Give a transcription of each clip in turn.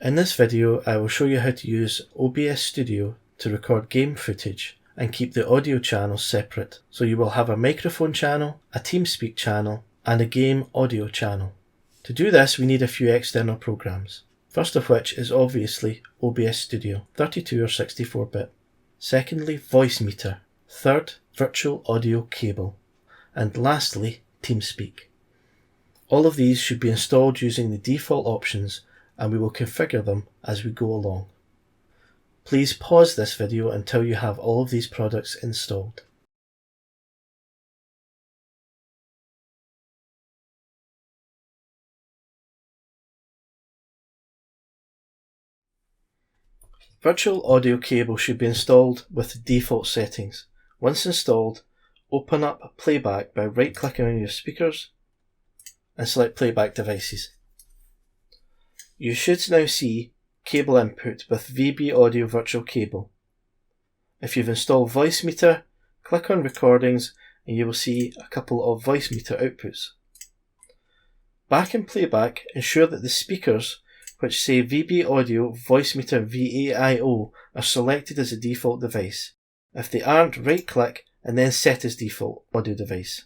In this video, I will show you how to use OBS Studio to record game footage and keep the audio channels separate. So you will have a microphone channel, a Teamspeak channel, and a game audio channel. To do this, we need a few external programs. First of which is obviously OBS Studio, 32 or 64-bit. Secondly, Voicemeeter. Third, virtual audio cable. And lastly, Teamspeak. All of these should be installed using the default options, and we will configure them as we go along. Please pause this video until you have all of these products installed. Virtual audio cable should be installed with the default settings. Once installed, open up Playback by right-clicking on your speakers and select Playback Devices. You should now see cable input with VB Audio Virtual Cable. If you've installed Voicemeeter, click on Recordings and you will see a couple of Voicemeeter outputs. Back in Playback, ensure that the speakers which say VB Audio Voicemeeter VAIO are selected as a default device. If they aren't, right-click and then set as default audio device.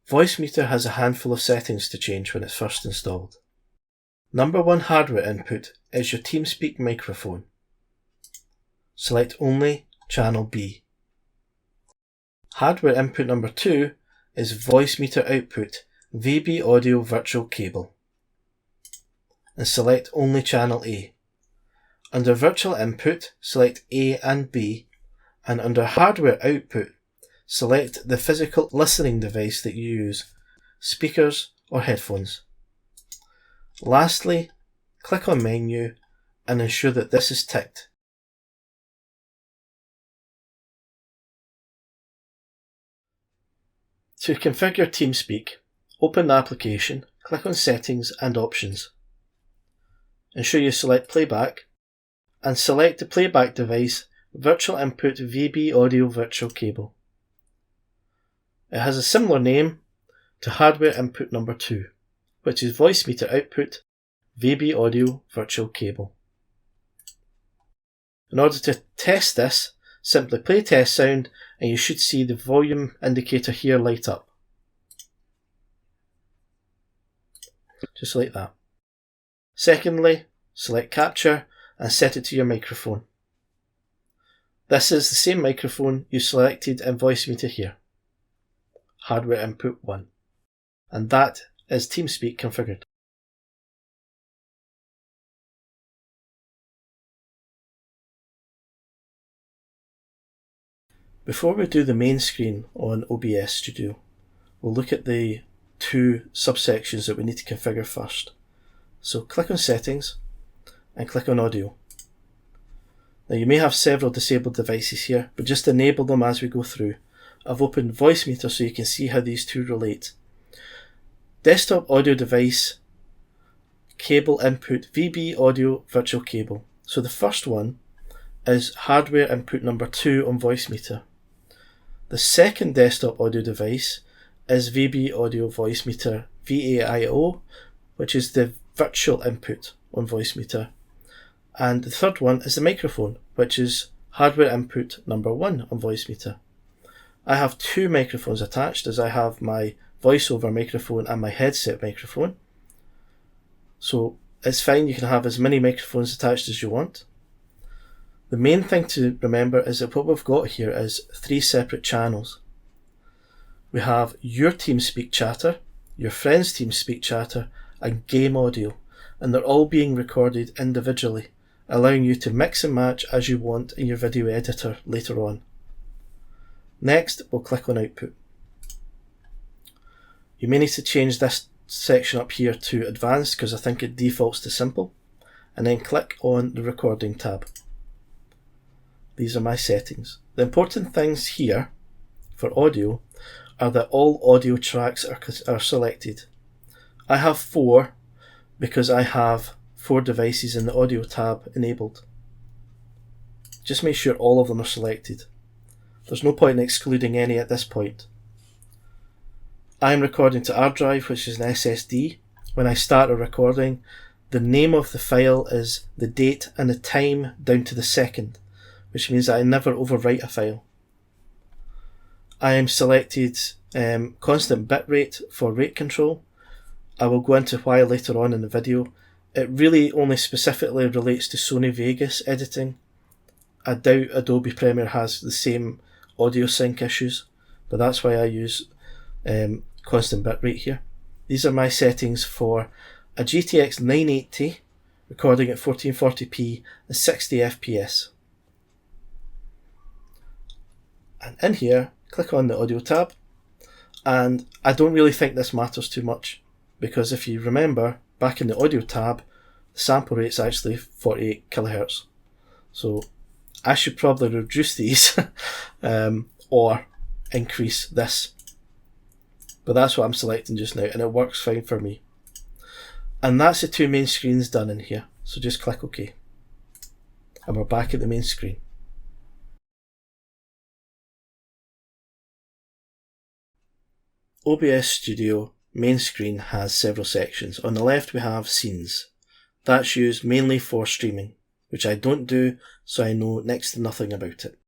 Voicemeeter has a handful of settings to change when it's first installed. Number 1 hardware input is your Teamspeak microphone. Select only channel B. Hardware input number 2 is Voicemeeter output VB Audio Virtual Cable. And select only channel A. Under virtual input, select A and B, and under hardware output, select the physical listening device that you use, speakers or headphones. Lastly, click on Menu and ensure that this is ticked. To configure Teamspeak, open the application, click on Settings and Options. Ensure you select Playback and select the playback device Virtual Input VB Audio Virtual Cable. It has a similar name to hardware input number 2, which is Voicemeeter output VB Audio Virtual Cable. In order to test this, simply play test sound and you should see the volume indicator here light up. Just like that. Secondly, select Capture and set it to your microphone. This is the same microphone you selected in Voicemeeter here. Hardware input 1. And that is Teamspeak configured. Before we do the main screen on OBS Studio, we'll look at the two subsections that we need to configure first. So click on Settings and click on Audio. Now you may have several disabled devices here, but just enable them as we go through. I've opened Voicemeeter so you can see how these two relate. Desktop audio device, cable input, VB Audio Virtual Cable. So the first one is hardware input number 2 on Voicemeeter. The second desktop audio device is VB Audio Voicemeeter VAIO, which is the virtual input on Voicemeeter. And the third one is the microphone, which is hardware input number 1 on Voicemeeter. I have two microphones attached, as I have my voiceover microphone and my headset microphone. So it's fine, you can have as many microphones attached as you want. The main thing to remember is that what we've got here is 3 separate channels. We have your Teamspeak chatter, your friend's Teamspeak chatter, and game audio, and they're all being recorded individually, allowing you to mix and match as you want in your video editor later on. Next, we'll click on Output. You may need to change this section up here to Advanced because I think it defaults to Simple, and then click on the Recording tab. These are my settings. The important things here for audio are that all audio tracks are selected. I have 4 because I have 4 devices in the Audio tab enabled. Just make sure all of them are selected. There's no point in excluding any at this point. I'm recording to R drive, which is an SSD. When I start a recording, the name of the file is the date and the time down to the second, which means that I never overwrite a file. I am selected constant bitrate for rate control. I will go into why later on in the video. It really only specifically relates to Sony Vegas editing. I doubt Adobe Premiere has the same audio sync issues, but that's why I use constant bitrate here. These are my settings for a GTX 980 recording at 1440p and 60 FPS. And in here, click on the audio tab, and I don't really think this matters too much, because if you remember, back in the audio tab, the sample rate is actually 48 kHz. So I should probably reduce these or increase this. But that's what I'm selecting just now, and it works fine for me. And that's the two main screens done in here. So just click OK. And we're back at the main screen. OBS Studio main screen has several sections. On the left we have scenes. That's used mainly for streaming, which I don't do, so I know next to nothing about it.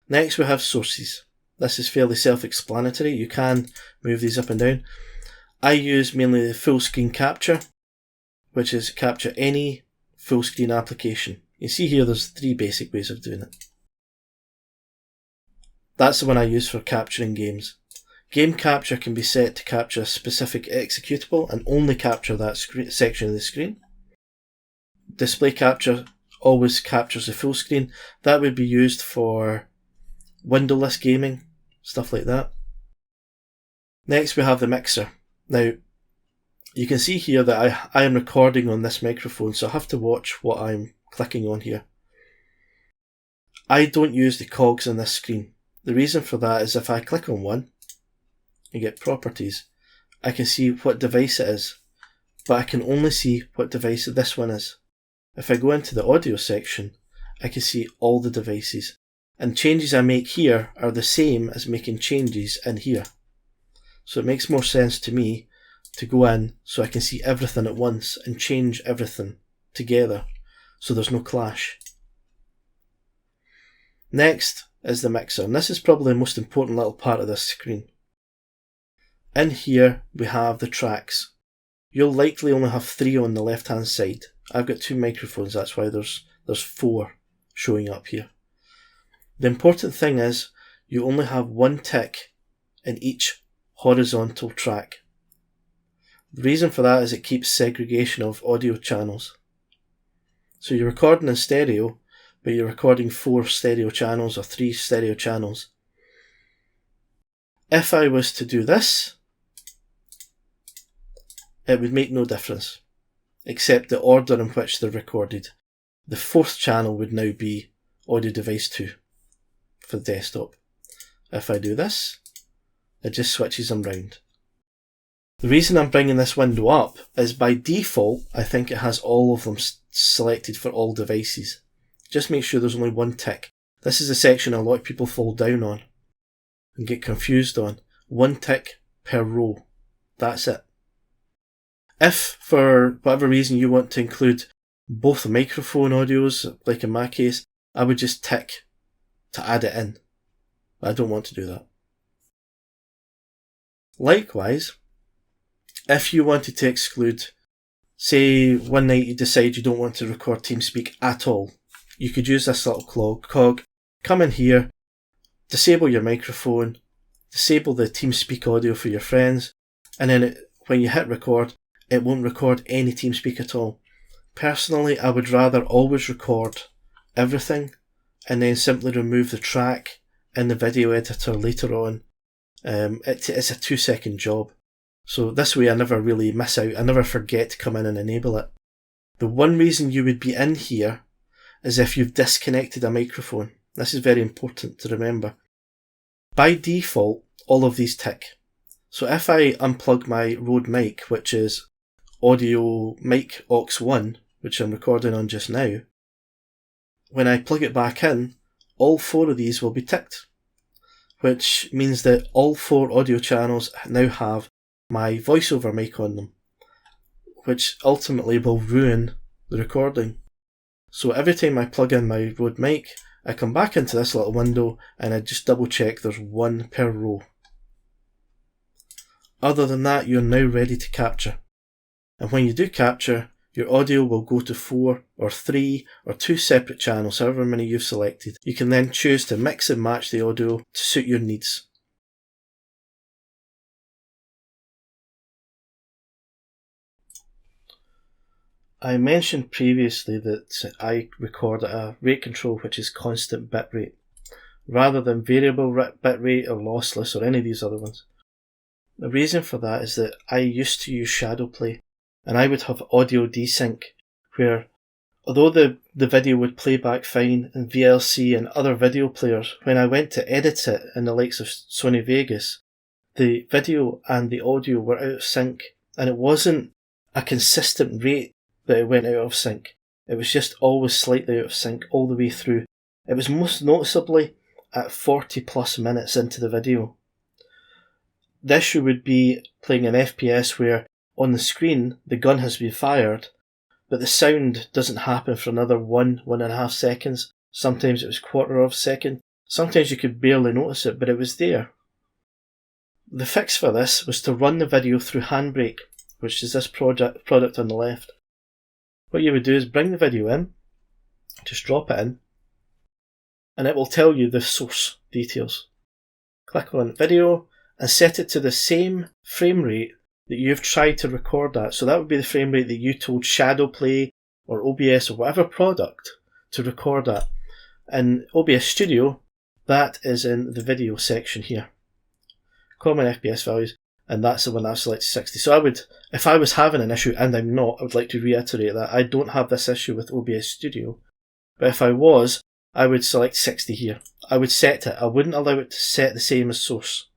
Next we have sources. This is fairly self-explanatory. You can move these up and down. I use mainly the full screen capture, which is capture any full screen application. You see here there's 3 basic ways of doing it. That's the one I use for capturing games. Game capture can be set to capture a specific executable and only capture that section of the screen. Display capture always captures the full screen. That would be used for windowless gaming, stuff like that. Next we have the mixer. Now you can see here that I am recording on this microphone, so I have to watch what I'm clicking on here. I don't use the cogs on this screen. The reason for that is if I click on one and get properties, I can see what device it is, but I can only see what device this one is. If I go into the audio section, I can see all the devices, and changes I make here are the same as making changes in here. So it makes more sense to me to go in so I can see everything at once and change everything together so there's no clash. Next is the mixer, and this is probably the most important little part of this screen. In here we have the tracks. You'll likely only have 3 on the left hand side. I've got 2 microphones, that's why there's 4 showing up here. The important thing is you only have 1 tick in each horizontal track. The reason for that is it keeps segregation of audio channels. So you're recording in stereo, but you're recording 4 stereo channels or 3 stereo channels. If I was to do this, it would make no difference, except the order in which they're recorded. The 4th channel would now be audio device 2 for the desktop. If I do this, it just switches them round. The reason I'm bringing this window up is by default, I think it has all of them selected for all devices. Just make sure there's only 1 tick. This is a section a lot of people fall down on and get confused on. 1 tick per row. That's it. If, for whatever reason, you want to include both microphone audios, like in my case, I would just tick to add it in. I don't want to do that. Likewise, if you wanted to exclude, say one night you decide you don't want to record Teamspeak at all, you could use this little cog, come in here, disable your microphone, disable the Teamspeak audio for your friends, and then when you hit record, it won't record any Teamspeak at all. Personally, I would rather always record everything and then simply remove the track in the video editor later on. It's a 2-second job. So this way I never really miss out. I never forget to come in and enable it. The one reason you would be in here is if you've disconnected a microphone. This is very important to remember. By default, all of these tick. So if I unplug my Rode mic, which is audio mic aux 1, which I'm recording on just now, when I plug it back in, all 4 of these will be ticked. which means that all 4 audio channels now have my voiceover mic on them, which ultimately will ruin the recording. So every time I plug in my Rode mic, I come back into this little window and I just double check there's 1 per row. Other than that, you're now ready to capture. And when you do capture, your audio will go to 4 or 3 or 2 separate channels, however many you've selected. You can then choose to mix and match the audio to suit your needs. I mentioned previously that I record at a rate control which is constant bitrate, rather than variable bitrate or lossless or any of these other ones. The reason for that is that I used to use shadowplay, and I would have audio desync, where although the video would play back fine in VLC and other video players, when I went to edit it in the likes of Sony Vegas, the video and the audio were out of sync, and it wasn't a consistent rate that it went out of sync. It was just always slightly out of sync all the way through. It was most noticeably at 40 plus minutes into the video. The issue would be playing an FPS where on the screen the gun has been fired, but the sound doesn't happen for another 1.5 seconds. Sometimes it was quarter of a second. Sometimes you could barely notice it, but it was there. The fix for this was to run the video through Handbrake, which is this product on the left. What you would do is bring the video in, just drop it in, and it will tell you the source details. Click on video and set it to the same frame rate that you've tried to record at. So that would be the frame rate that you told Shadowplay or OBS or whatever product to record at. In OBS Studio, that is in the video section here. Common FPS values, and that's the one I've selected 60. So I would, if I was having an issue, and I'm not, I would like to reiterate that I don't have this issue with OBS Studio. But if I was, I would select 60 here. I would set it. I wouldn't allow it to set the same as source.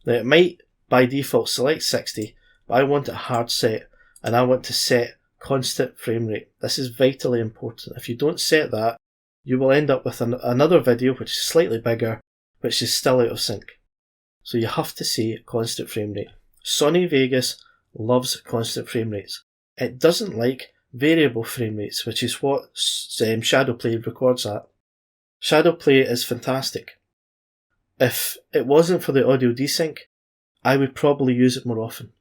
Now it might by default select 60, but I want it hard set, and I want to set constant frame rate. This is vitally important. If you don't set that, you will end up with another video which is slightly bigger, which is still out of sync. So you have to say constant frame rate. Sony Vegas loves constant frame rates. It doesn't like variable frame rates, which is what Shadowplay records at. Shadowplay is fantastic. If it wasn't for the audio desync, I would probably use it more often.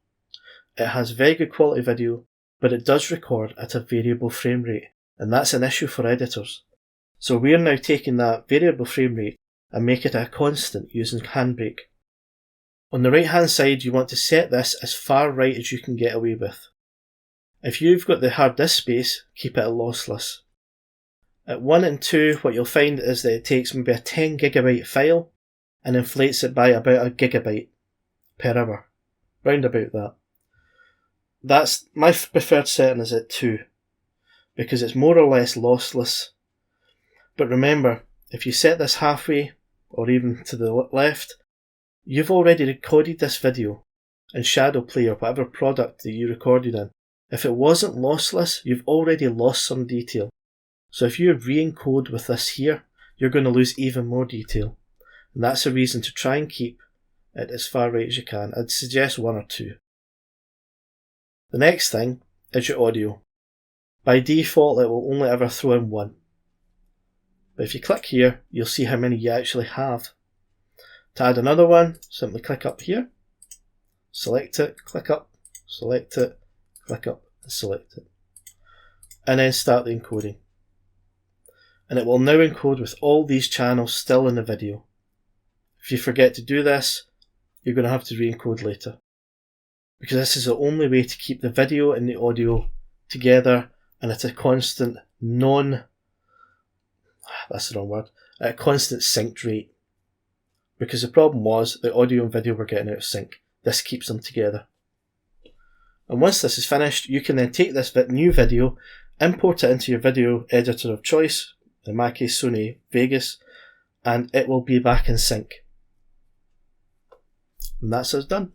It has very good quality video, but it does record at a variable frame rate, and that's an issue for editors. So we are now taking that variable frame rate and make it a constant using Handbrake. On the right hand side, you want to set this as far right as you can get away with. If you've got the hard disk space, keep it at lossless. At 1 and 2, what you'll find is that it takes maybe a 10 gigabyte file and inflates it by about a gigabyte per hour. Round about that. That's my preferred setting is at 2, because it's more or less lossless. But remember, if you set this halfway, or even to the left, you've already recorded this video in Shadowplay or whatever product that you recorded in. If it wasn't lossless, you've already lost some detail. So if you re-encode with this here, you're going to lose even more detail. And that's a reason to try and keep it as far right as you can. I'd suggest 1 or 2. The next thing is your audio. By default, it will only ever throw in 1. But if you click here, you'll see how many you actually have. To add another one, simply click up here, select it, click up, select it, click up, and select it. And then start the encoding. And it will now encode with all these channels still in the video. If you forget to do this, you're going to have to re-encode later. Because this is the only way to keep the video and the audio together and at a constant a constant synced rate. Because the problem was the audio and video were getting out of sync. This keeps them together. And once this is finished, you can then take this new video, import it into your video editor of choice, in my case Sony Vegas, and it will be back in sync. And that's us done.